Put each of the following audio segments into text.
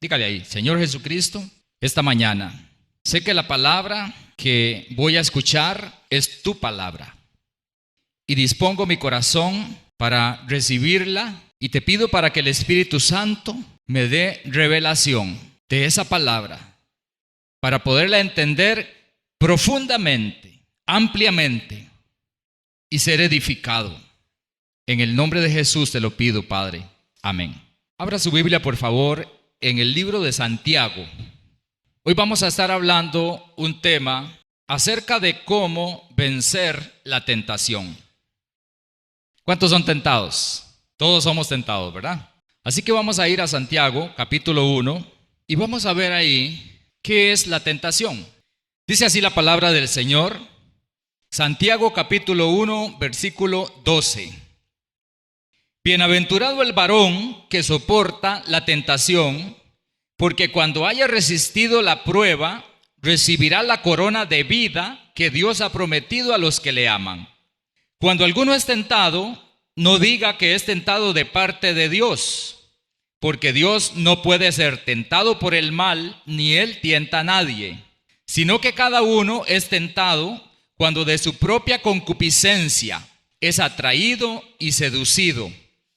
Dígale ahí, Señor Jesucristo, esta mañana sé que la palabra que voy a escuchar es tu palabra y dispongo mi corazón para recibirla y te pido para que el Espíritu Santo me dé revelación de esa palabra para poderla entender profundamente, ampliamente y ser edificado. En el nombre de Jesús te lo pido, Padre. Amén. Abra su Biblia, por favor, en el libro de Santiago. Hoy vamos a estar hablando un tema acerca de cómo vencer la tentación. ¿Cuántos son tentados? Todos somos tentados, ¿verdad? Así que vamos a ir a Santiago, capítulo 1, y vamos a ver ahí qué es la tentación. Dice así la palabra del Señor, Santiago capítulo 1, versículo 12. Bienaventurado el varón que soporta la tentación, porque cuando haya resistido la prueba, recibirá la corona de vida que Dios ha prometido a los que le aman. Cuando alguno es tentado, no diga que es tentado de parte de Dios, porque Dios no puede ser tentado por el mal, ni él tienta a nadie, sino que cada uno es tentado cuando de su propia concupiscencia es atraído y seducido.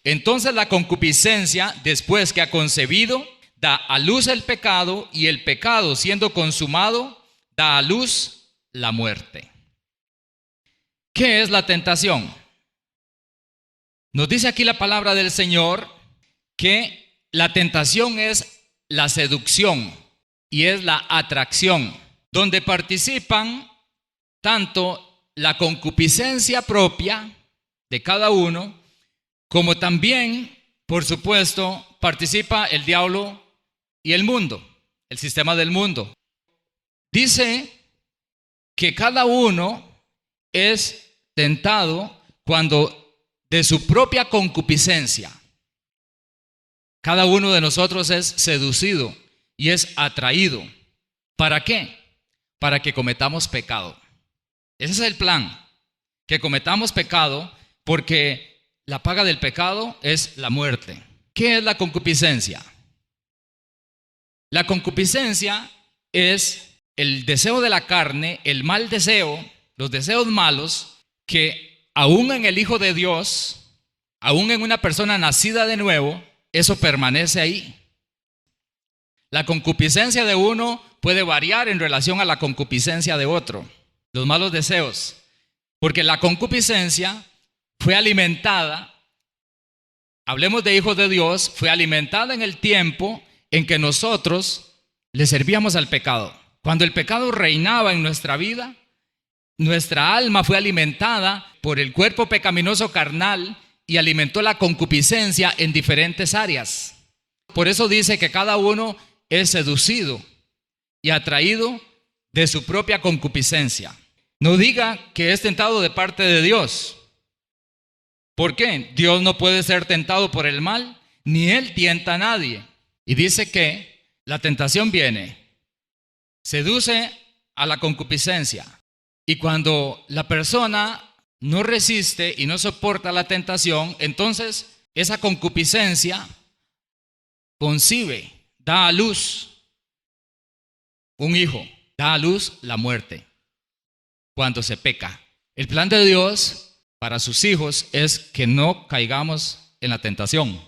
Entonces la concupiscencia, después que ha concebido, da a luz el pecado, y el pecado, siendo consumado, da a luz la muerte. ¿Qué es la tentación? Nos dice aquí la palabra del Señor que la tentación es la seducción y es la atracción, donde participan tanto la concupiscencia propia de cada uno, como también, por supuesto, participa el diablo y el mundo, el sistema del mundo. Dice que cada uno es tentado cuando de su propia concupiscencia, cada uno de nosotros es seducido y es atraído. ¿Para qué? Para que cometamos pecado. Ese es el plan, que cometamos pecado, porque la paga del pecado es la muerte. ¿Qué es la concupiscencia? La concupiscencia es el deseo de la carne, el mal deseo, los deseos malos que aún en el Hijo de Dios, aún en una persona nacida de nuevo, eso permanece ahí. La concupiscencia de uno puede variar en relación a la concupiscencia de otro, los malos deseos, porque la concupiscencia fue alimentada, hablemos de hijos de Dios, fue alimentada en el tiempo en que nosotros le servíamos al pecado. Cuando el pecado reinaba en nuestra vida, nuestra alma fue alimentada por el cuerpo pecaminoso carnal y alimentó la concupiscencia en diferentes áreas. Por eso dice que cada uno es seducido y atraído de su propia concupiscencia. No diga que es tentado de parte de Dios. ¿Por qué? Dios no puede ser tentado por el mal, ni él tienta a nadie. Y dice que la tentación viene, seduce a la concupiscencia. Y cuando la persona no resiste y no soporta la tentación, entonces esa concupiscencia concibe, da a luz un hijo, da a luz la muerte cuando se peca. El plan de Dios para sus hijos es que no caigamos en la tentación,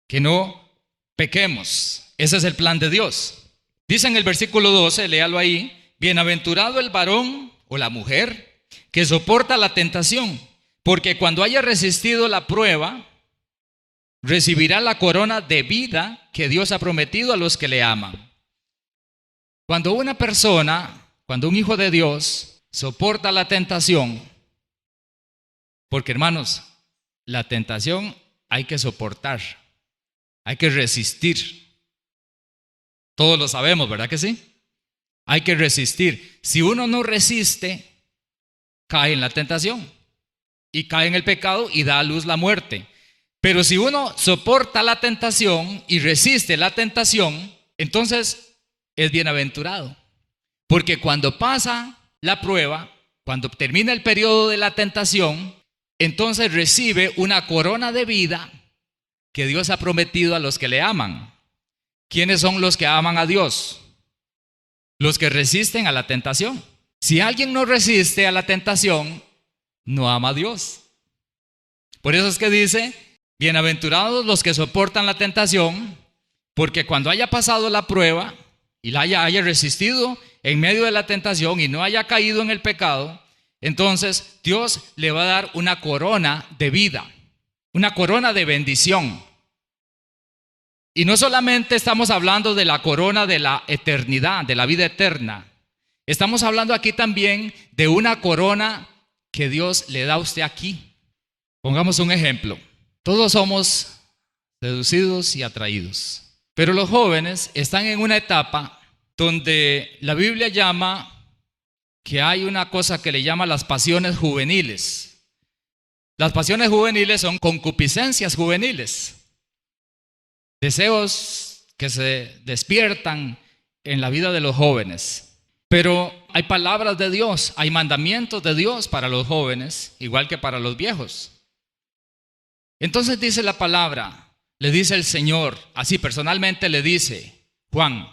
que no pequemos. Ese es el plan de Dios. Dice en el versículo 12, léalo ahí, bienaventurado el varón o la mujer que soporta la tentación, porque cuando haya resistido la prueba, recibirá la corona de vida que Dios ha prometido a los que le aman. Cuando una persona, cuando un hijo de Dios soporta la tentación, porque hermanos, la tentación hay que soportar, hay que resistir. Todos lo sabemos, ¿verdad que sí? Hay que resistir. Si uno no resiste, cae en la tentación y cae en el pecado y da a luz la muerte. Pero si uno soporta la tentación y resiste la tentación, entonces es bienaventurado. Porque cuando pasa la prueba, cuando termina el periodo de la tentación, entonces recibe una corona de vida que Dios ha prometido a los que le aman. ¿quiénes son los que aman a Dios? Los que resisten a la tentación. Si alguien no resiste a la tentación, no ama a Dios. Por eso es que dice, bienaventurados los que soportan la tentación, porque cuando haya pasado la prueba y la haya resistido en medio de la tentación y no haya caído en el pecado, entonces Dios le va a dar una corona de vida, una corona de bendición. Y no solamente estamos hablando de la corona de la eternidad, de la vida eterna. Estamos hablando aquí también de una corona que Dios le da a usted aquí. Pongamos un ejemplo. Todos somos seducidos y atraídos. Pero los jóvenes están en una etapa donde la Biblia llama que hay una cosa que le llama las pasiones juveniles. Las pasiones juveniles son concupiscencias juveniles. Deseos que se despiertan en la vida de los jóvenes. Pero hay palabras de Dios, hay mandamientos de Dios para los jóvenes, igual que para los viejos. Entonces dice la palabra, le dice el Señor, así personalmente le dice, Juan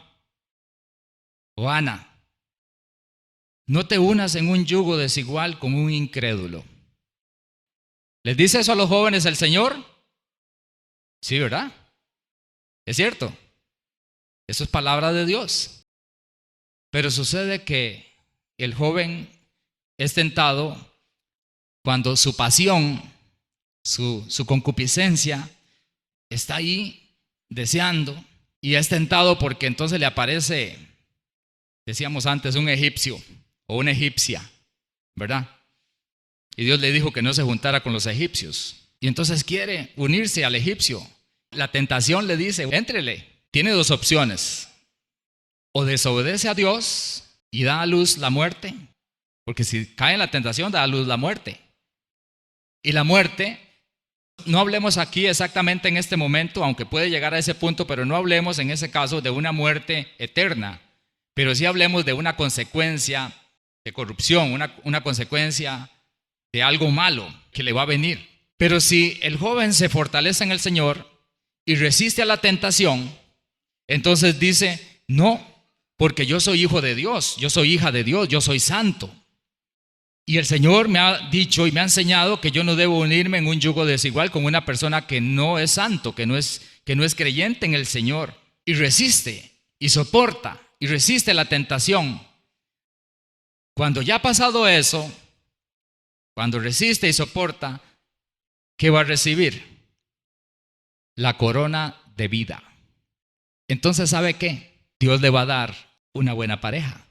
o Ana, no te unas en un yugo desigual con un incrédulo. ¿Les dice eso a los jóvenes el Señor? Sí, ¿verdad? Es cierto, eso es palabra de Dios. Pero sucede que el joven es tentado cuando su pasión, su concupiscencia está ahí deseando y es tentado porque entonces le aparece, decíamos antes, un egipcio o una egipcia, ¿verdad? Y Dios le dijo que no se juntara con los egipcios y entonces quiere unirse al egipcio. La tentación le dice, éntrele. Tiene dos opciones. O desobedece a Dios y da a luz la muerte, porque si cae en la tentación da a luz la muerte. Y la muerte, no hablemos aquí exactamente en este momento, aunque puede llegar a ese punto, pero no hablemos en ese caso de una muerte eterna, pero sí hablemos de una consecuencia de corrupción, una consecuencia de algo malo que le va a venir. Pero si el joven se fortalece en el Señor y resiste a la tentación, entonces dice, no, porque yo soy hijo de Dios, yo soy hija de Dios, yo soy santo. Y el Señor me ha dicho y me ha enseñado que yo no debo unirme en un yugo desigual con una persona que no es santo, que no es creyente en el Señor. Y resiste, y soporta, y resiste la tentación. Cuando ya ha pasado eso, cuando resiste y soporta, ¿qué va a recibir? La corona de vida. Entonces, ¿sabe qué? Dios le va a dar una buena pareja.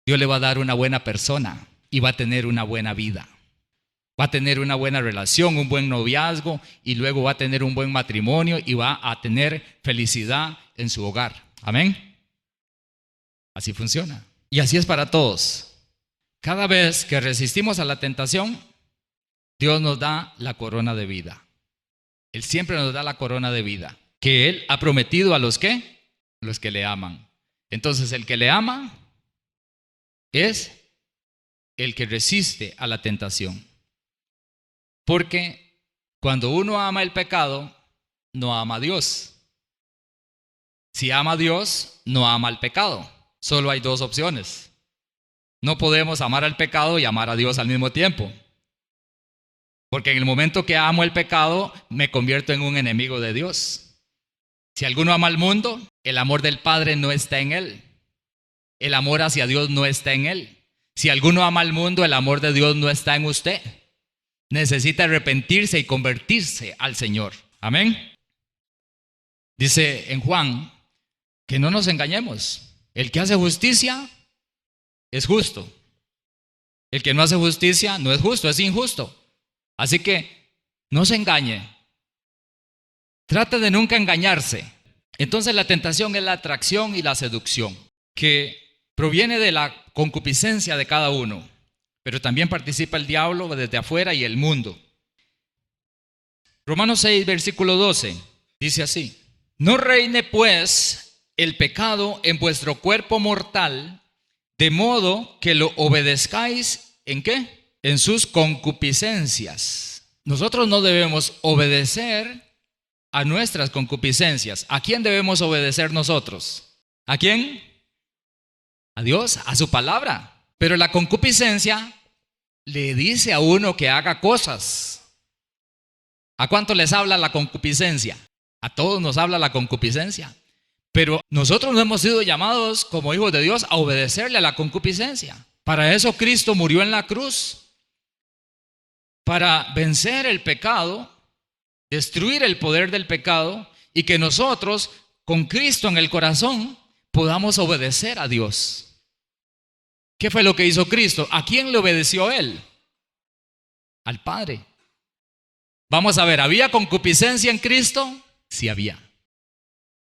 Dios le va a dar una buena persona y va a tener una buena vida. Va a tener una buena relación, un buen noviazgo y luego va a tener un buen matrimonio y va a tener felicidad en su hogar. Amén. Así funciona. Y así es para todos. Cada vez que resistimos a la tentación, Dios nos da la corona de vida. Él siempre nos da la corona de vida que Él ha prometido a los que le aman. Entonces el que le ama es el que resiste a la tentación. Porque cuando uno ama el pecado, no ama a Dios. Si ama a Dios, no ama al pecado. Solo hay dos opciones. No podemos amar al pecado y amar a Dios al mismo tiempo. Porque en el momento que amo el pecado, me convierto en un enemigo de Dios. Si alguno ama al mundo, el amor del Padre no está en él. El amor hacia Dios no está en él. Si alguno ama al mundo, el amor de Dios no está en usted. Necesita arrepentirse y convertirse al Señor. Amén. Dice en Juan que no nos engañemos. El que hace justicia es justo. El que no hace justicia no es justo, es injusto. Así que no se engañe. Trate de nunca engañarse. Entonces la tentación es la atracción y la seducción, que proviene de la concupiscencia de cada uno, pero también participa el diablo desde afuera y el mundo. Romanos 6, versículo 12, dice así: no reine pues el pecado en vuestro cuerpo mortal, de modo que lo obedezcáis, ¿en qué? En sus concupiscencias. Nosotros no debemos obedecer a nuestras concupiscencias. ¿A quién debemos obedecer nosotros? ¿A quién? A Dios, a su palabra. Pero la concupiscencia le dice a uno que haga cosas. ¿A cuánto les habla la concupiscencia? A todos nos habla la concupiscencia. Pero nosotros no hemos sido llamados como hijos de Dios a obedecerle a la concupiscencia. Para eso Cristo murió en la cruz, para vencer el pecado, destruir el poder del pecado y que nosotros, con Cristo en el corazón, podamos obedecer a Dios. ¿Qué fue lo que hizo Cristo? ¿A quién le obedeció Él? Al Padre. Vamos a ver, ¿había concupiscencia en Cristo? Sí había.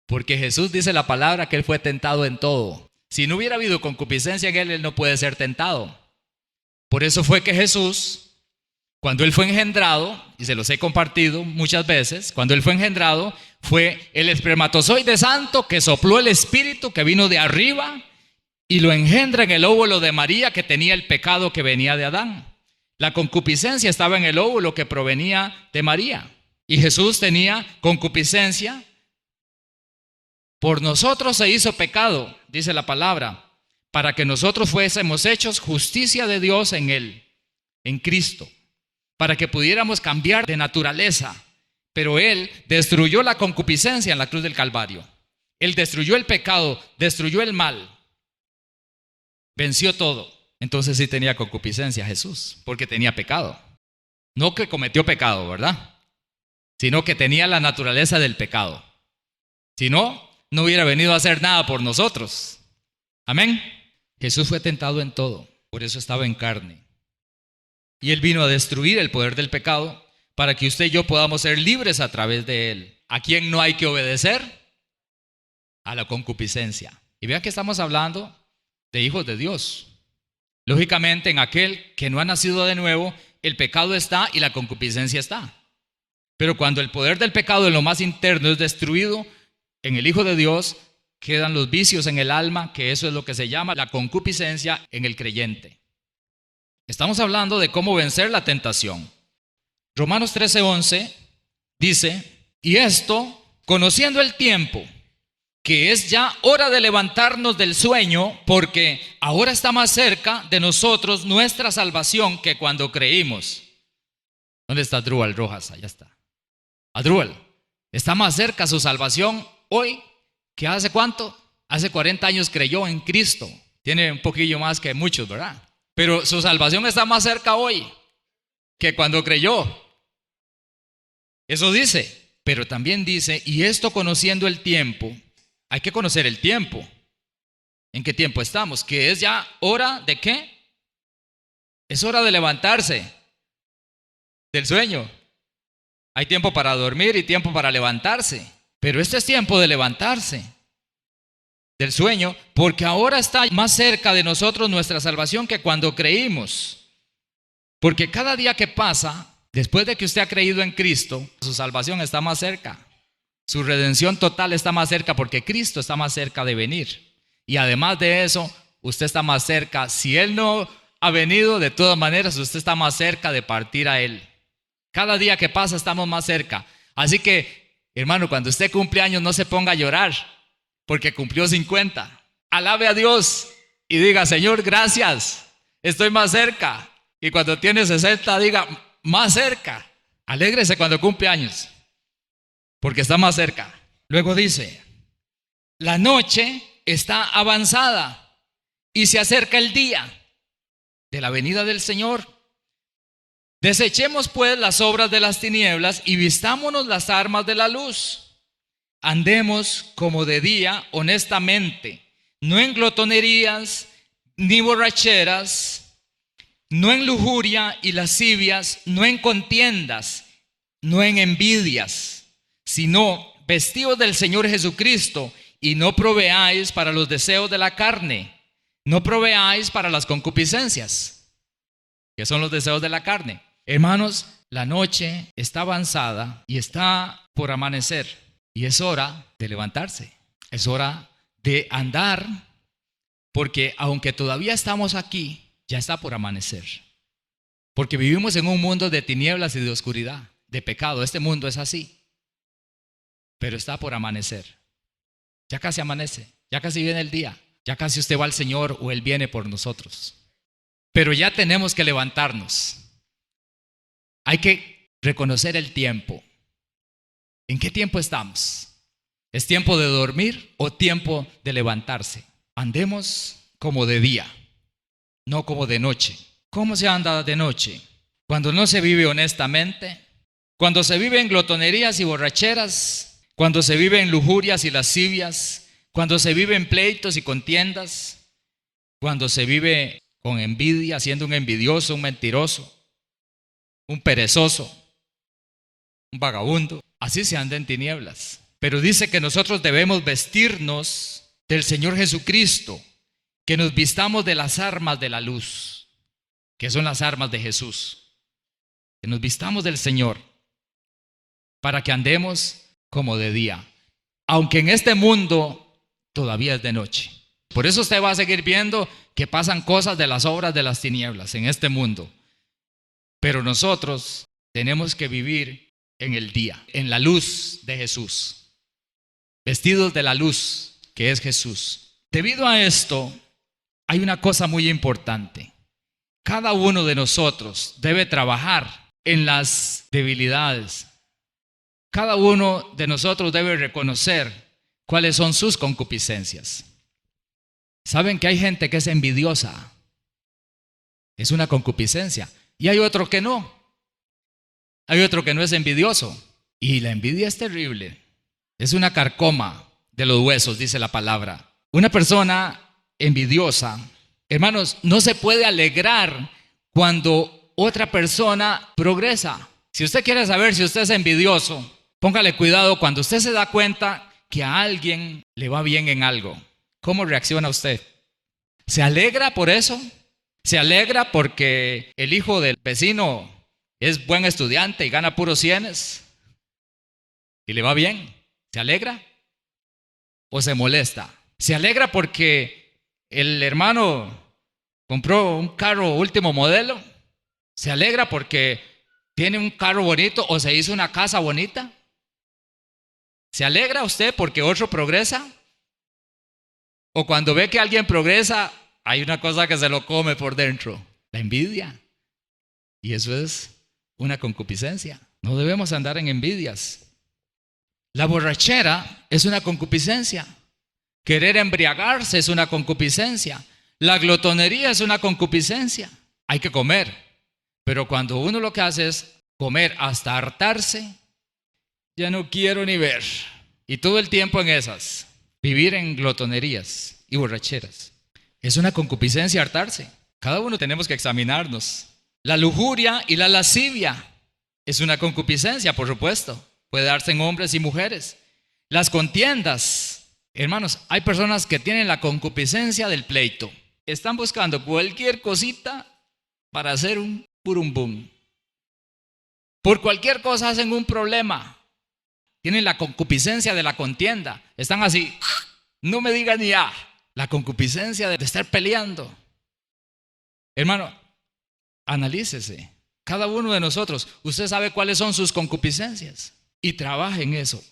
Porque Jesús dice la palabra que Él fue tentado en todo. Si no hubiera habido concupiscencia en Él, Él no puede ser tentado. Por eso fue que Jesús, cuando Él fue engendrado, y se los he compartido muchas veces, cuando Él fue engendrado, fue el espermatozoide santo que sopló el Espíritu que vino de arriba y lo engendra en el óvulo de María que tenía el pecado que venía de Adán. La concupiscencia estaba en el óvulo que provenía de María. Y Jesús tenía concupiscencia. Por nosotros se hizo pecado, dice la palabra, para que nosotros fuésemos hechos justicia de Dios en Él, en Cristo, para que pudiéramos cambiar de naturaleza. Pero Él destruyó la concupiscencia en la cruz del Calvario. Él destruyó el pecado, destruyó el mal, venció todo. Entonces sí tenía concupiscencia Jesús, porque tenía pecado. No que cometió pecado, ¿verdad? Sino que tenía la naturaleza del pecado. Si no, no hubiera venido a hacer nada por nosotros. Amén. Jesús fue tentado en todo, por eso estaba en carne. Y Él vino a destruir el poder del pecado para que usted y yo podamos ser libres a través de Él. ¿A quién no hay que obedecer? A la concupiscencia. Y vean que estamos hablando de hijos de Dios. Lógicamente, en aquel que no ha nacido de nuevo, el pecado está y la concupiscencia está. Pero cuando el poder del pecado en lo más interno es destruido, en el Hijo de Dios quedan los vicios en el alma, que eso es lo que se llama la concupiscencia en el creyente. Estamos hablando de cómo vencer la tentación. Romanos 13:11 dice, y esto, conociendo el tiempo, que es ya hora de levantarnos del sueño, porque ahora está más cerca de nosotros nuestra salvación que cuando creímos. ¿Dónde está Adrúbal Rojas? Allá está. Adrúbal, está más cerca su salvación hoy que hace ¿cuánto? Hace 40 años creyó en Cristo. Tiene un poquillo más que muchos, ¿verdad? Pero su salvación está más cerca hoy que cuando creyó. Eso dice, pero también dice, y esto conociendo el tiempo. Hay que conocer el tiempo. ¿En qué tiempo estamos? Que es ya hora de ¿qué? Es hora de levantarse del sueño. Hay tiempo para dormir y tiempo para levantarse. Pero este es tiempo de levantarse del sueño, porque ahora está más cerca de nosotros nuestra salvación que cuando creímos. Porque cada día que pasa, después de que usted ha creído en Cristo, su salvación está más cerca. Su redención total está más cerca porque Cristo está más cerca de venir. Y además de eso, usted está más cerca. Si Él no ha venido, de todas maneras, usted está más cerca de partir a Él. Cada día que pasa estamos más cerca. Así que, hermano, cuando usted cumple años, no se ponga a llorar porque cumplió 50. Alabe a Dios y diga, Señor, gracias, estoy más cerca. Y cuando tiene 60, diga, más cerca. Alégrese cuando cumple años, porque está más cerca. Luego dice, la noche está avanzada y se acerca el día de la venida del Señor. Desechemos pues las obras de las tinieblas y vistámonos las armas de la luz. Andemos como de día honestamente, no en glotonerías ni borracheras, no en lujuria y lascivias, no en contiendas, no en envidias, sino vestidos del Señor Jesucristo, y no proveáis para los deseos de la carne, no proveáis para las concupiscencias, que son los deseos de la carne. Hermanos, la noche está avanzada y está por amanecer, y es hora de levantarse, es hora de andar, porque aunque todavía estamos aquí, ya está por amanecer, porque vivimos en un mundo de tinieblas y de oscuridad, de pecado. Este mundo es así. pero está por amanecer. Ya casi amanece, ya casi viene el día, ya casi usted va al Señor o Él viene por nosotros. Pero ya tenemos que levantarnos. Hay que reconocer el tiempo. ¿En qué tiempo estamos? ¿Es tiempo de dormir o tiempo de levantarse? Andemos como de día, no como de noche. ¿Cómo se anda de noche? Cuando no se vive honestamente, cuando se vive en glotonerías y borracheras, cuando se vive en lujurias y lascivias, cuando se vive en pleitos y contiendas, cuando se vive con envidia, siendo un envidioso, un mentiroso, un perezoso, un vagabundo. Así se anda en tinieblas. Pero dice que nosotros debemos vestirnos del Señor Jesucristo, que nos vistamos de las armas de la luz, que son las armas de Jesús, que nos vistamos del Señor para que andemos como de día, aunque en este mundo todavía es de noche. Por eso usted va a seguir viendo que pasan cosas de las obras de las tinieblas en este mundo, pero nosotros tenemos que vivir en el día, en la luz de Jesús, vestidos de la luz que es Jesús. Debido a esto, hay una cosa muy importante. Cada uno de nosotros debe trabajar en las debilidades. Cada uno de nosotros debe reconocer cuáles son sus concupiscencias. ¿Saben que hay gente que es envidiosa? Es una concupiscencia. Y hay otro que no. Hay otro que no es envidioso. Y la envidia es terrible. Es una carcoma de los huesos, dice la palabra. Una persona envidiosa, hermanos, no se puede alegrar cuando otra persona progresa. Si usted quiere saber si usted es envidioso, póngale cuidado cuando usted se da cuenta que a alguien le va bien en algo. ¿Cómo reacciona usted? ¿Se alegra por eso? ¿Se alegra porque el hijo del vecino es buen estudiante y gana puros cienes y le va bien? ¿Se alegra? ¿O se molesta? ¿Se alegra porque el hermano compró un carro último modelo? ¿Se alegra porque tiene un carro bonito o se hizo una casa bonita? ¿Se alegra usted porque otro progresa? ¿O cuando ve que alguien progresa, hay una cosa que se lo come por dentro? La envidia. Y eso es una concupiscencia. No debemos andar en envidias. La borrachera es una concupiscencia. Querer embriagarse es una concupiscencia. La glotonería es una concupiscencia. Hay que comer. Pero cuando uno lo que hace es comer hasta hartarse, ya no quiero ni ver. Y todo el tiempo en esas. Vivir en glotonerías y borracheras. Es una concupiscencia hartarse. Cada uno tenemos que examinarnos. La lujuria y la lascivia es una concupiscencia, por supuesto. Puede darse en hombres y mujeres. Las contiendas. Hermanos, hay personas que tienen la concupiscencia del pleito. Están buscando cualquier cosita para hacer un burumbum. Por cualquier cosa hacen un problema. Tienen la concupiscencia de la contienda. Están así, no me digan ni ya. La concupiscencia de estar peleando. Hermano, analícese. Cada uno de nosotros, usted sabe cuáles son sus concupiscencias. Y trabaje en eso.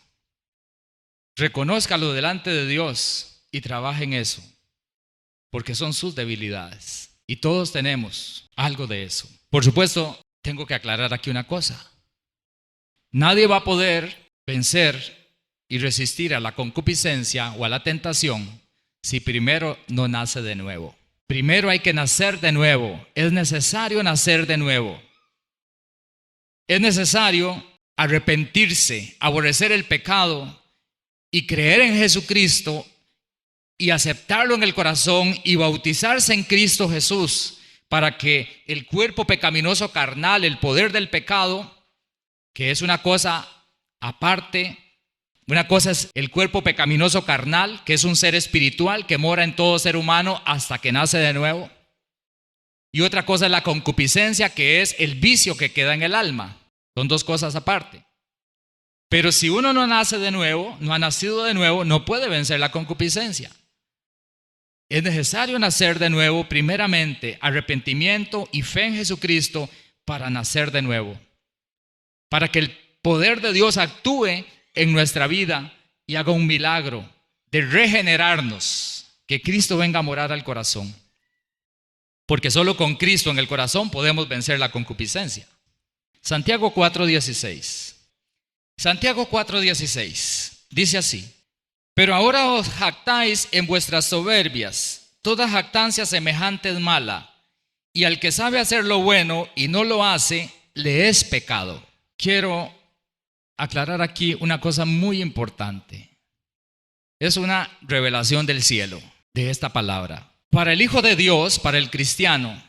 Reconózcalo delante de Dios y trabaje en eso. Porque son sus debilidades. Y todos tenemos algo de eso. Por supuesto, tengo que aclarar aquí una cosa. Nadie va a poder vencer y resistir a la concupiscencia o a la tentación si primero no nace de nuevo. Primero hay que nacer de nuevo. Es necesario nacer de nuevo. Es necesario arrepentirse, aborrecer el pecado y creer en Jesucristo y aceptarlo en el corazón y bautizarse en Cristo Jesús para que el cuerpo pecaminoso carnal, el poder del pecado, que es una cosa aparte, una cosa es el cuerpo pecaminoso carnal, que es un ser espiritual que mora en todo ser humano hasta que nace de nuevo. Y otra cosa es la concupiscencia, que es el vicio que queda en el alma. Son dos cosas aparte. Pero si uno no nace de nuevo, no ha nacido de nuevo, no puede vencer la concupiscencia. Es necesario nacer de nuevo, primeramente, arrepentimiento y fe en Jesucristo para nacer de nuevo. Para que el poder de Dios actúe en nuestra vida y haga un milagro de regenerarnos, que Cristo venga a morar al corazón. Porque solo con Cristo en el corazón podemos vencer la concupiscencia. Santiago 4:16. Santiago 4:16 dice así: pero ahora os jactáis en vuestras soberbias. Toda jactancia semejante es mala, y al que sabe hacer lo bueno y no lo hace, le es pecado. Quiero aclarar aquí una cosa muy importante. Es una revelación del cielo de esta palabra. Para el Hijo de Dios, para el cristiano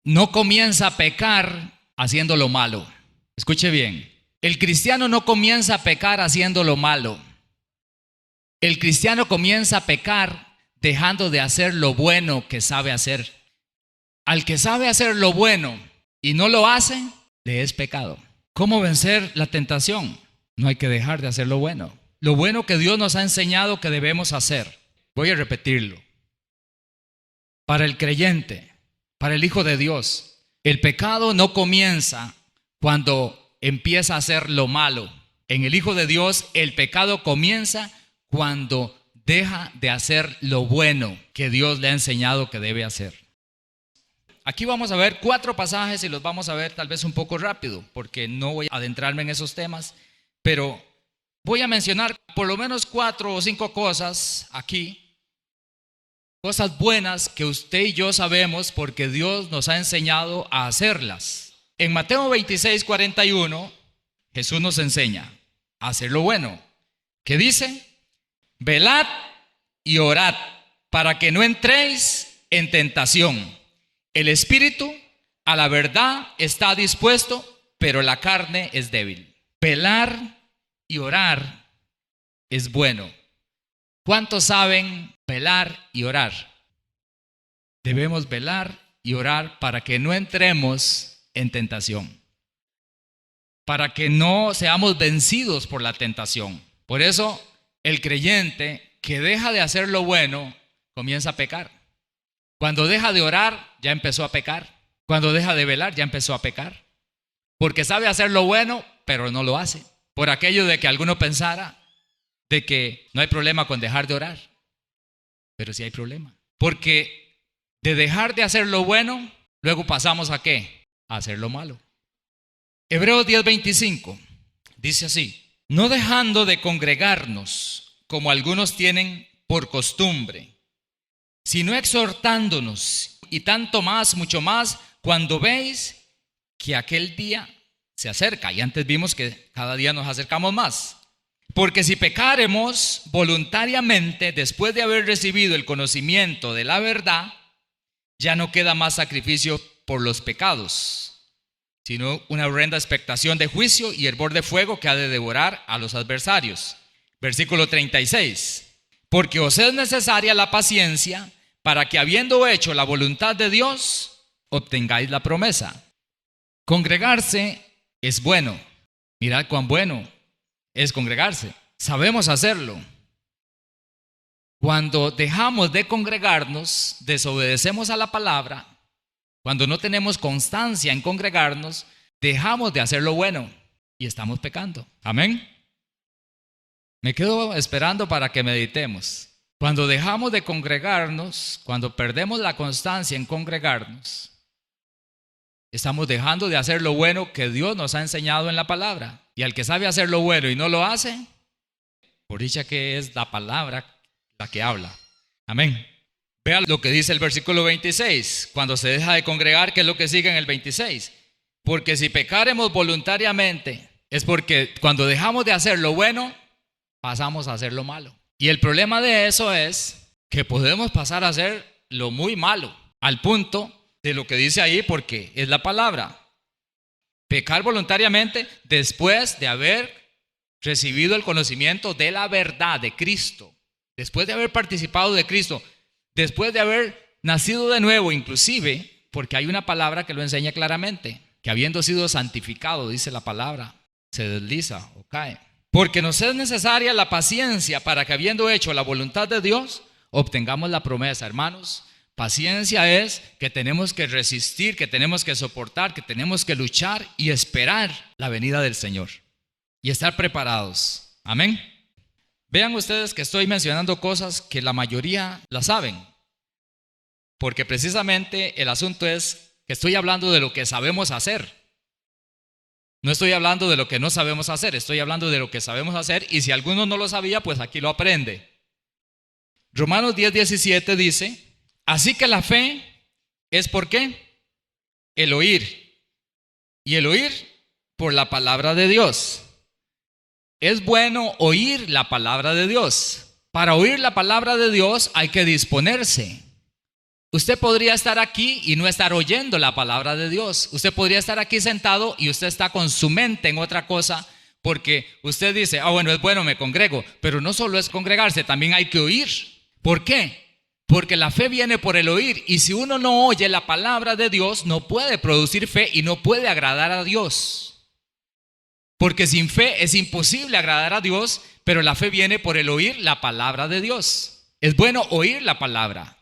no comienza a pecar haciendo lo malo. Escuche bien, el cristiano no comienza a pecar haciendo lo malo. El cristiano comienza a pecar dejando de hacer lo bueno que sabe hacer. Al que sabe hacer lo bueno y no lo hace, le es pecado. ¿Cómo vencer la tentación? No hay que dejar de hacer lo bueno. Lo bueno que Dios nos ha enseñado que debemos hacer. Voy a repetirlo. Para el creyente, para el Hijo de Dios, el pecado no comienza cuando empieza a hacer lo malo. En el Hijo de Dios, el pecado comienza cuando deja de hacer lo bueno que Dios le ha enseñado que debe hacer. Aquí vamos a ver 4 pasajes y los vamos a ver tal vez un poco rápido, porque no voy a adentrarme en esos temas, pero voy a mencionar por lo menos 4 o 5 cosas aquí, cosas buenas que usted y yo sabemos porque Dios nos ha enseñado a hacerlas. En Mateo 26:41, Jesús nos enseña a hacer lo bueno. ¿Qué dice? Velad y orad para que no entréis en tentación. El espíritu a la verdad está dispuesto, pero la carne es débil. Velar y orar es bueno. ¿Cuántos saben velar y orar? Debemos velar y orar para que no entremos en tentación, para que no seamos vencidos por la tentación. Por eso el creyente que deja de hacer lo bueno comienza a pecar. Cuando deja de orar ya empezó a pecar. Cuando deja de velar ya empezó a pecar, porque sabe hacer lo bueno pero no lo hace. Por aquello de que alguno pensara de que no hay problema con dejar de orar, pero sí hay problema, porque de dejar de hacer lo bueno luego pasamos ¿a qué? A hacer lo malo. Hebreos 10:25 dice así: no dejando de congregarnos como algunos tienen por costumbre, sino exhortándonos, y tanto más, mucho más, cuando veis que aquel día se acerca. Y antes vimos que cada día nos acercamos más. Porque si pecáremos voluntariamente después de haber recibido el conocimiento de la verdad, ya no queda más sacrificio por los pecados, sino una horrenda expectación de juicio y hervor de fuego que ha de devorar a los adversarios. Versículo 36. Porque os es necesaria la paciencia, para que habiendo hecho la voluntad de Dios, obtengáis la promesa. Congregarse es bueno. Mirad cuán bueno es congregarse. Sabemos hacerlo. Cuando dejamos de congregarnos, desobedecemos a la palabra. Cuando no tenemos constancia en congregarnos, dejamos de hacer lo bueno y estamos pecando. Amén. Me quedo esperando para que meditemos. Cuando dejamos de congregarnos, cuando perdemos la constancia en congregarnos, estamos dejando de hacer lo bueno que Dios nos ha enseñado en la palabra. Y al que sabe hacer lo bueno y no lo hace, por dicha que es la palabra la que habla. Amén. Vean lo que dice el versículo 26. Cuando se deja de congregar, ¿qué es lo que sigue en el 26? Porque si pecaremos voluntariamente, es porque cuando dejamos de hacer lo bueno, pasamos a hacer lo malo. Y el problema de eso es que podemos pasar a hacer lo muy malo, al punto de lo que dice ahí, porque es la palabra. Pecar voluntariamente después de haber recibido el conocimiento de la verdad de Cristo, después de haber participado de Cristo, después de haber nacido de nuevo, inclusive, porque hay una palabra que lo enseña claramente, que habiendo sido santificado, dice la palabra, se desliza o cae. Porque nos es necesaria la paciencia para que habiendo hecho la voluntad de Dios, obtengamos la promesa. Hermanos, paciencia es que tenemos que resistir, que tenemos que soportar, que tenemos que luchar y esperar la venida del Señor. y estar preparados. Amén. Vean ustedes que estoy mencionando cosas que la mayoría las saben, porque precisamente el asunto es que estoy hablando de lo que sabemos hacer. No estoy hablando de lo que no sabemos hacer, estoy hablando de lo que sabemos hacer, y si alguno no lo sabía, pues aquí lo aprende. Romanos 10:17 dice: así que la fe es ¿por qué? El oír, y el oír por la palabra de Dios. Es bueno oír la palabra de Dios. Para oír la palabra de Dios hay que disponerse. Usted podría estar aquí y no estar oyendo la palabra de Dios. Usted podría estar aquí sentado y usted está con su mente en otra cosa, porque usted dice: bueno, es bueno, me congrego. Pero no solo es congregarse, también hay que oír. ¿Por qué? Porque la fe viene por el oír, y si uno no oye la palabra de Dios, no puede producir fe y no puede agradar a Dios. Porque sin fe es imposible agradar a Dios, pero la fe viene por el oír la palabra de Dios. Es bueno oír la palabra.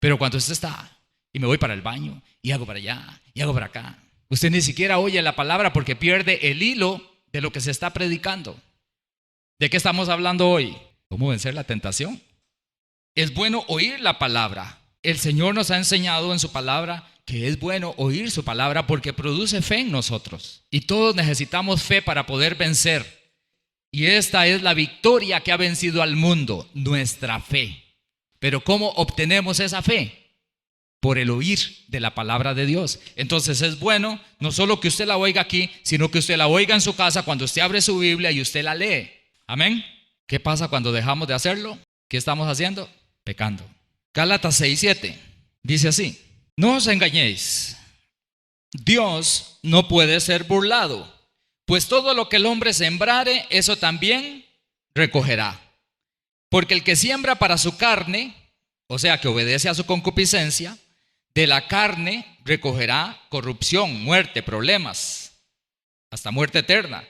Pero cuando usted está, y me voy para el baño, y hago para allá, y hago para acá, usted ni siquiera oye la palabra porque pierde el hilo de lo que se está predicando. ¿De qué estamos hablando hoy? ¿Cómo vencer la tentación? Es bueno oír la palabra. El Señor nos ha enseñado en su palabra que es bueno oír su palabra porque produce fe en nosotros. Y todos necesitamos fe para poder vencer. Y esta es la victoria que ha vencido al mundo, nuestra fe. Pero ¿cómo obtenemos esa fe? Por el oír de la palabra de Dios. Entonces es bueno no solo que usted la oiga aquí, sino que usted la oiga en su casa cuando usted abre su Biblia y usted la lee. Amén. ¿Qué pasa cuando dejamos de hacerlo? ¿Qué estamos haciendo? Pecando. Gálatas 6:7 dice así: no os engañéis, Dios no puede ser burlado, pues todo lo que el hombre sembrare, eso también recogerá. Porque el que siembra para su carne, o sea que obedece a su concupiscencia, de la carne recogerá corrupción, muerte, problemas, hasta muerte eterna.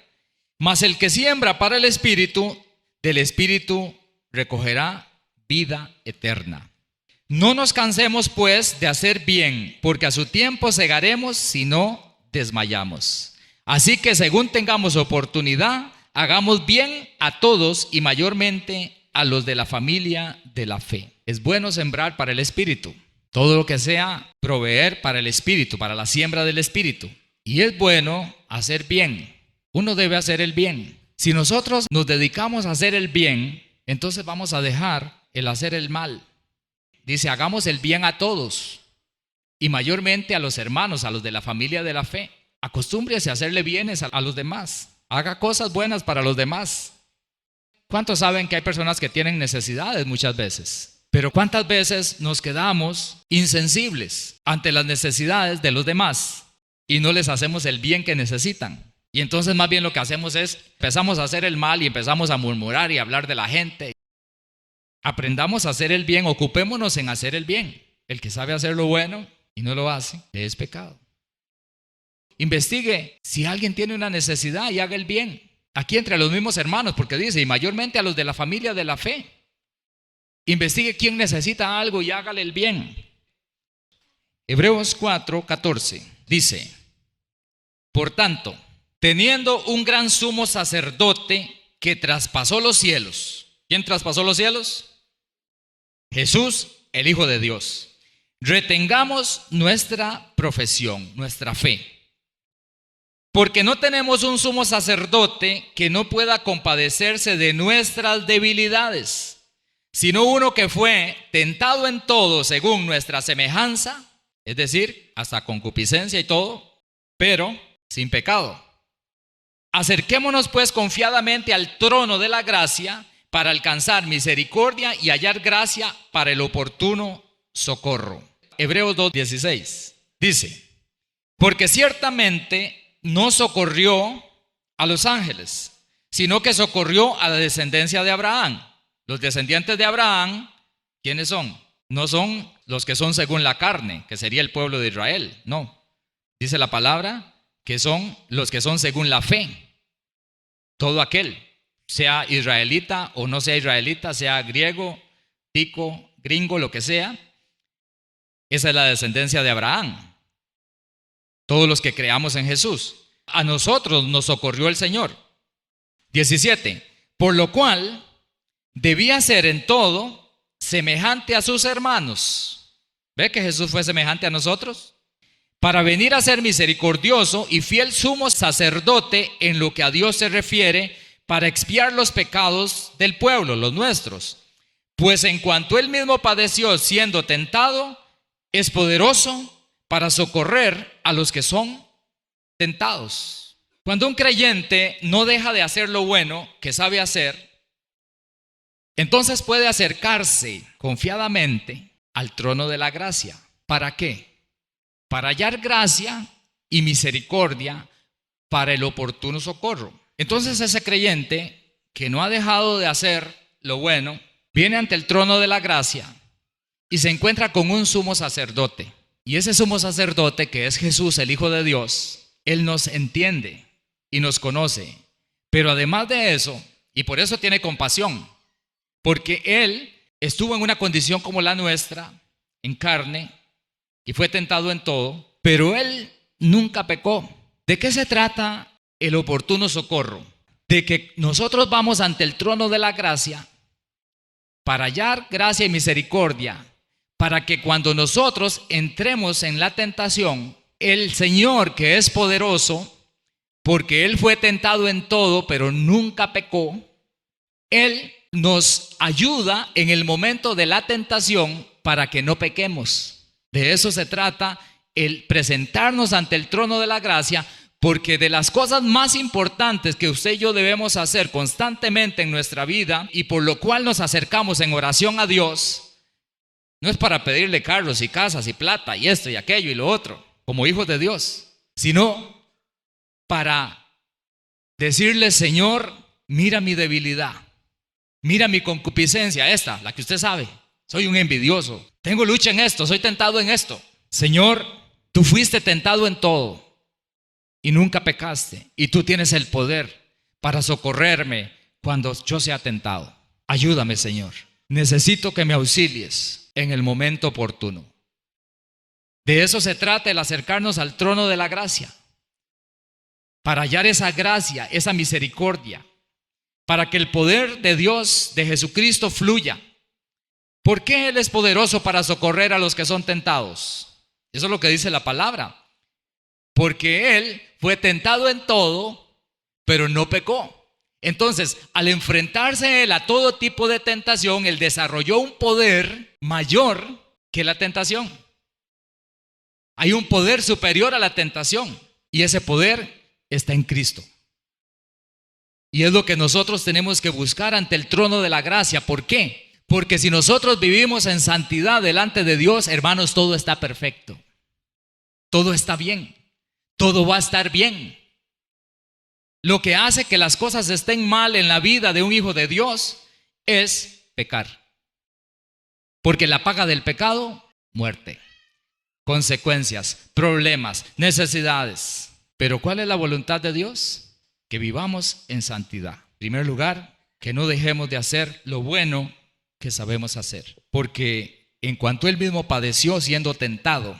Mas el que siembra para el Espíritu, del Espíritu recogerá vida eterna. No nos cansemos pues de hacer bien, porque a su tiempo segaremos si no desmayamos. Así que según tengamos oportunidad, hagamos bien a todos y mayormente a los de la familia de la fe. Es bueno sembrar para el Espíritu, todo lo que sea proveer para el Espíritu, para la siembra del Espíritu. Y es bueno hacer bien. Uno debe hacer el bien. Si nosotros nos dedicamos a hacer el bien, entonces vamos a dejar el hacer el mal. Dice: hagamos el bien a todos y mayormente a los hermanos, a los de la familia de la fe. Acostúmbrese a hacerle bienes a los demás. Haga cosas buenas para los demás. ¿Cuántos saben que hay personas que tienen necesidades muchas veces? Pero ¿cuántas veces nos quedamos insensibles ante las necesidades de los demás y no les hacemos el bien que necesitan? Y entonces más bien lo que hacemos es, empezamos a hacer el mal y empezamos a murmurar y hablar de la gente. Aprendamos a hacer el bien, ocupémonos en hacer el bien. El que sabe hacer lo bueno y no lo hace, le es pecado. Investigue si alguien tiene una necesidad y haga el bien. Aquí entre los mismos hermanos, porque dice, y mayormente a los de la familia de la fe. Investigue quién necesita algo y hágale el bien. Hebreos 4:14 dice: por tanto, teniendo un gran sumo sacerdote que traspasó los cielos. ¿Quién traspasó los cielos? Jesús, el Hijo de Dios. Retengamos nuestra profesión, nuestra fe. Porque no tenemos un sumo sacerdote que no pueda compadecerse de nuestras debilidades, sino uno que fue tentado en todo según nuestra semejanza, es decir, hasta concupiscencia y todo, pero sin pecado. Acerquémonos pues confiadamente al trono de la gracia para alcanzar misericordia y hallar gracia para el oportuno socorro. Hebreos 2:16 dice: porque ciertamente no socorrió a los ángeles, sino que socorrió a la descendencia de Abraham. Los descendientes de Abraham, ¿quiénes son? No son los que son según la carne, que sería el pueblo de Israel, no. Dice la palabra que son los que son según la fe. Todo aquel, sea israelita o no sea israelita, sea griego, tico, gringo, lo que sea, esa es la descendencia de Abraham. Todos los que creamos en Jesús. A nosotros nos socorrió el Señor. 17. Por lo cual debía ser en todo semejante a sus hermanos. ¿Ve que Jesús fue semejante a nosotros? Para venir a ser misericordioso y fiel sumo sacerdote en lo que a Dios se refiere, para expiar los pecados del pueblo, los nuestros. Pues en cuanto él mismo padeció siendo tentado, es poderoso para socorrer a los que son tentados. Cuando un creyente no deja de hacer lo bueno que sabe hacer, entonces puede acercarse confiadamente al trono de la gracia. ¿Para qué? Para hallar gracia y misericordia para el oportuno socorro. Entonces ese creyente que no ha dejado de hacer lo bueno, viene ante el trono de la gracia y se encuentra con un sumo sacerdote. Y ese sumo sacerdote, que es Jesús, el Hijo de Dios, Él nos entiende y nos conoce. Pero además de eso, y por eso tiene compasión, porque Él estuvo en una condición como la nuestra, en carne, y fue tentado en todo, pero Él nunca pecó. ¿De qué se trata el oportuno socorro? De que nosotros vamos ante el trono de la gracia para hallar gracia y misericordia, para que cuando nosotros entremos en la tentación, el Señor, que es poderoso, porque Él fue tentado en todo, pero nunca pecó, Él nos ayuda en el momento de la tentación para que no pequemos. De eso se trata el presentarnos ante el trono de la gracia, porque de las cosas más importantes que usted y yo debemos hacer constantemente en nuestra vida, y por lo cual nos acercamos en oración a Dios, no es para pedirle carros y casas y plata y esto y aquello y lo otro, como hijos de Dios, sino para decirle: Señor, mira mi debilidad, mira mi concupiscencia, esta, la que usted sabe. Soy un envidioso, tengo lucha en esto, soy tentado en esto. Señor, tú fuiste tentado en todo y nunca pecaste, y tú tienes el poder para socorrerme cuando yo sea tentado. Ayúdame, Señor. Necesito que me auxilies en el momento oportuno. De eso se trata el acercarnos al trono de la gracia, para hallar esa gracia, esa misericordia, para que el poder de Dios, de Jesucristo, fluya. ¿Por qué Él es poderoso para socorrer a los que son tentados? Eso es lo que dice la palabra. Porque Él fue tentado en todo, pero no pecó. Entonces, al enfrentarse Él a todo tipo de tentación, Él desarrolló un poder mayor que la tentación. Hay un poder superior a la tentación, y ese poder está en Cristo. Y es lo que nosotros tenemos que buscar ante el trono de la gracia. ¿Por qué? Porque si nosotros vivimos en santidad delante de Dios, hermanos, todo está perfecto. Todo está bien. Todo va a estar bien. Lo que hace que las cosas estén mal en la vida de un hijo de Dios es pecar. Porque la paga del pecado, muerte. Consecuencias, problemas, necesidades. Pero ¿cuál es la voluntad de Dios? Que vivamos en santidad. En primer lugar, que no dejemos de hacer lo bueno que sabemos hacer. Porque en cuanto Él mismo padeció siendo tentado,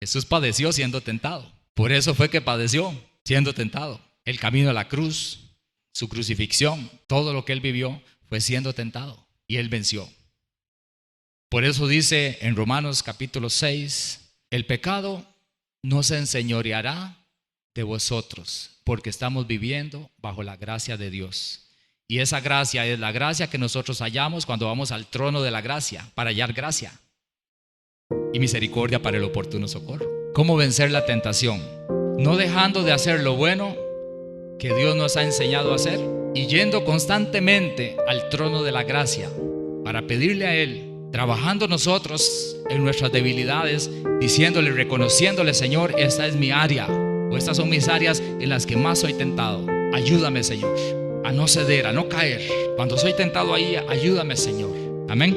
Jesús padeció siendo tentado. Por eso fue que padeció siendo tentado. El camino a la cruz, su crucifixión, todo lo que Él vivió fue siendo tentado. Y Él venció. Por eso dice en Romanos capítulo 6, el pecado no se enseñoreará de vosotros, porque estamos viviendo bajo la gracia de Dios. Y esa gracia es la gracia que nosotros hallamos cuando vamos al trono de la gracia, para hallar gracia y misericordia para el oportuno socorro. ¿Cómo vencer la tentación? No dejando de hacer lo bueno que Dios nos ha enseñado a hacer, y yendo constantemente al trono de la gracia para pedirle a Él, trabajando nosotros en nuestras debilidades, diciéndole, reconociéndole: Señor, esta es mi área, o estas son mis áreas en las que más soy tentado. Ayúdame, Señor, a no ceder, a no caer. Cuando soy tentado ahí, ayúdame, Señor. Amén.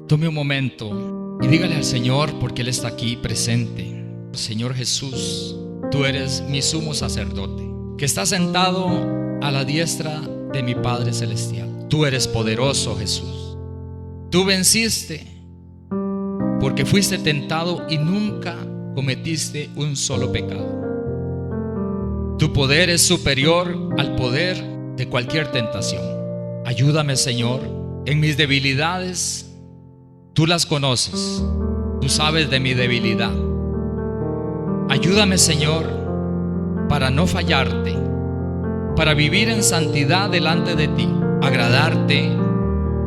Tome un momento y dígale al Señor, porque Él está aquí presente: Señor Jesús, tú eres mi sumo sacerdote, que está sentado a la diestra de mi Padre Celestial. Tú eres poderoso, Jesús. Tú venciste, porque fuiste tentado y nunca cometiste un solo pecado. Tu poder es superior al poder de cualquier tentación. Ayúdame, Señor, en mis debilidades. Tú las conoces. Tú sabes de mi debilidad. Ayúdame, Señor, para no fallarte, para vivir en santidad delante de ti, agradarte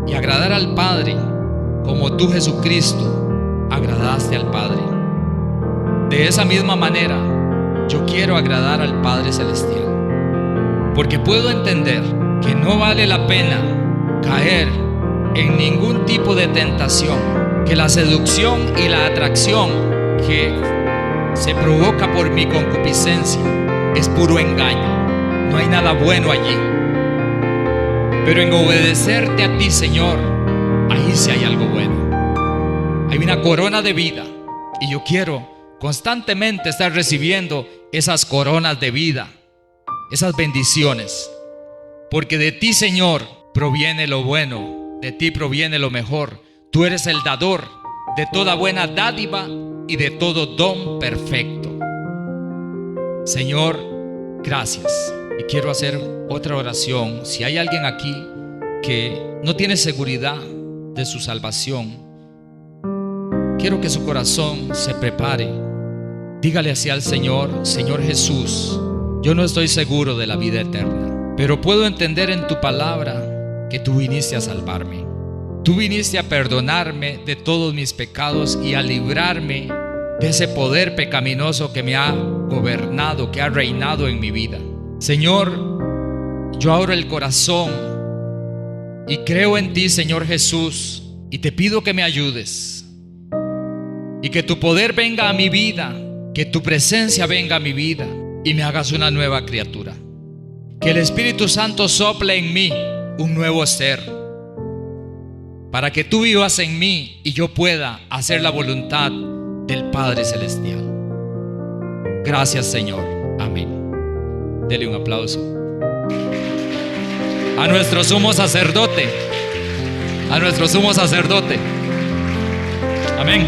y agradar al Padre, como tú, Jesucristo, agradaste al Padre. De esa misma manera, yo quiero agradar al Padre Celestial, porque puedo entender que no vale la pena caer en ningún tipo de tentación, que la seducción y la atracción que se provoca por mi concupiscencia es puro engaño. No hay nada bueno allí. Pero en obedecerte a ti, Señor, ahí sí hay algo bueno. Hay una corona de vida y yo quiero constantemente estar recibiendo esas coronas de vida, esas bendiciones, porque de ti, Señor, proviene lo bueno, de ti proviene lo mejor. Tú eres el dador de toda buena dádiva y de todo don perfecto. Señor, gracias. Y quiero hacer otra oración. Si hay alguien aquí que no tiene seguridad de su salvación, quiero que su corazón se prepare. Dígale así al Señor: Señor Jesús, yo no estoy seguro de la vida eterna, pero puedo entender en tu palabra que tú viniste a salvarme. Tú viniste a perdonarme de todos mis pecados y a librarme de ese poder pecaminoso que me ha gobernado, que ha reinado en mi vida. Señor, yo abro el corazón y creo en ti, Señor Jesús, y te pido que me ayudes y que tu poder venga a mi vida, que tu presencia venga a mi vida y me hagas una nueva criatura. Que el Espíritu Santo sople en mí un nuevo ser, para que tú vivas en mí y yo pueda hacer la voluntad del Padre Celestial. Gracias, Señor. Amén. Dele un aplauso a nuestro sumo sacerdote. A nuestro sumo sacerdote. Amén.